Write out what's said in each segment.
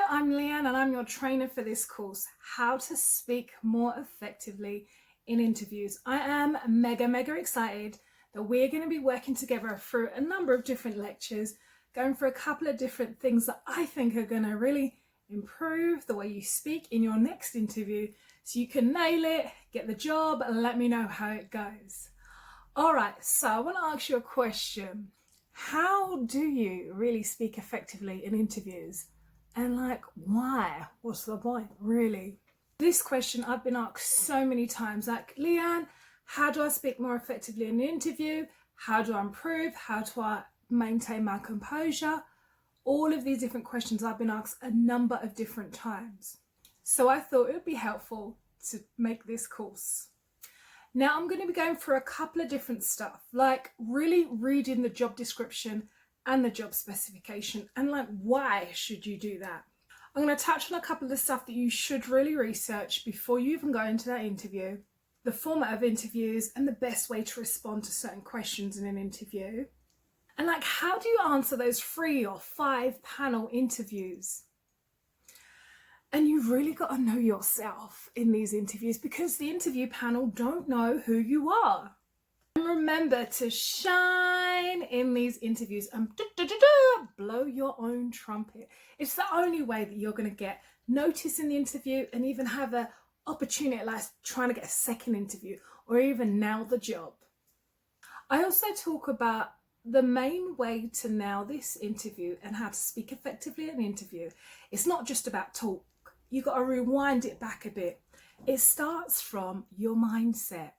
I'm Leighanne and I'm your trainer for this course, How to Speak More Effectively in Interviews. I am mega excited that we're going to be working together through a number of different lectures, going through a couple of different things that I think are going to really improve the way you speak in your next interview so you can nail it, get the job, and let me know how it goes. All right, so I want to ask you a question. How do you really speak effectively in interviews? And why? What's the point, really? This question I've been asked so many times, Leighanne, how do I speak more effectively in an interview? How do I improve? How do I maintain my composure? All of these different questions I've been asked a number of different times. So I thought it would be helpful to make this course. Now I'm going to be going through a couple of different stuff, like really reading the job description and the job specification and why should you do that. I'm going to touch on a couple of the stuff that you should really research before you even go into that interview, the format of interviews and the best way to respond to certain questions in an interview, and how do you answer those 3 or 5 panel interviews. And you've really got to know yourself in these interviews because the interview panel don't know who you are. And remember to shine in these interviews and blow your own trumpet. It's the only way that you're going to get notice in the interview and even have an opportunity at trying to get a second interview or even nail the job. I also talk about the main way to nail this interview and how to speak effectively in an interview. It's not just about talk. You've got to rewind it back a bit. It starts from your mindset.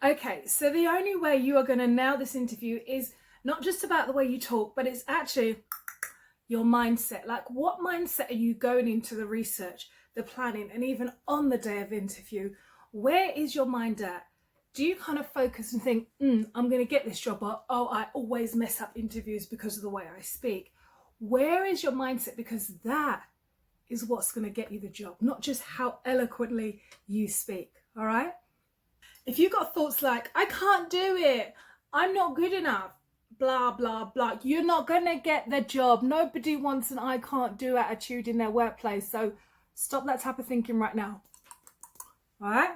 Okay, so the only way you are going to nail this interview is not just about the way you talk, but it's actually your mindset. What mindset are you going into the research, the planning, and even on the day of interview? Where is your mind at? Do you kind of focus and think, I'm going to get this job, or I always mess up interviews because of the way I speak? Where is your mindset? Because that is what's going to get you the job, not just how eloquently you speak, all right? If you've got thoughts like, I can't do it, I'm not good enough, blah, blah, blah, you're not going to get the job. Nobody wants an I can't do attitude in their workplace. So stop that type of thinking right now, all right?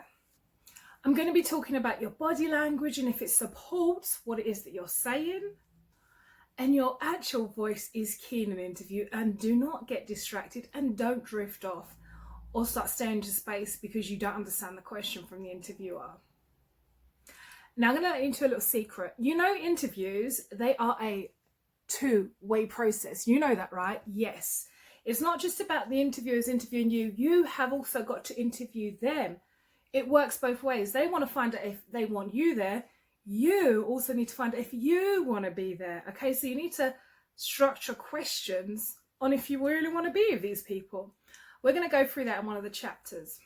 I'm going to be talking about your body language and if it supports what it is that you're saying. And your actual voice is key in an interview, and do not get distracted and don't drift off or start staring into space because you don't understand the question from the interviewer. Now I'm going to let you into a little secret. You know, interviews, they are a 2-way process. You know that, right? Yes. It's not just about the interviewers interviewing you. You have also got to interview them. It works both ways. They want to find out if they want you there. You also need to find out if you want to be there. Okay, so you need to structure questions on if you really want to be with these people. We're going to go through that in one of the chapters.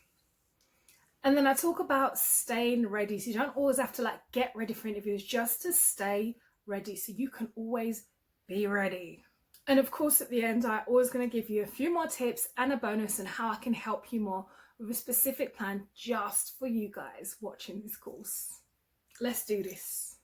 And then I talk about staying ready. So you don't always have to get ready for interviews, just to stay ready so you can always be ready. And of course, at the end, I'm always going to give you a few more tips and a bonus on how I can help you more with a specific plan just for you guys watching this course. Let's do this.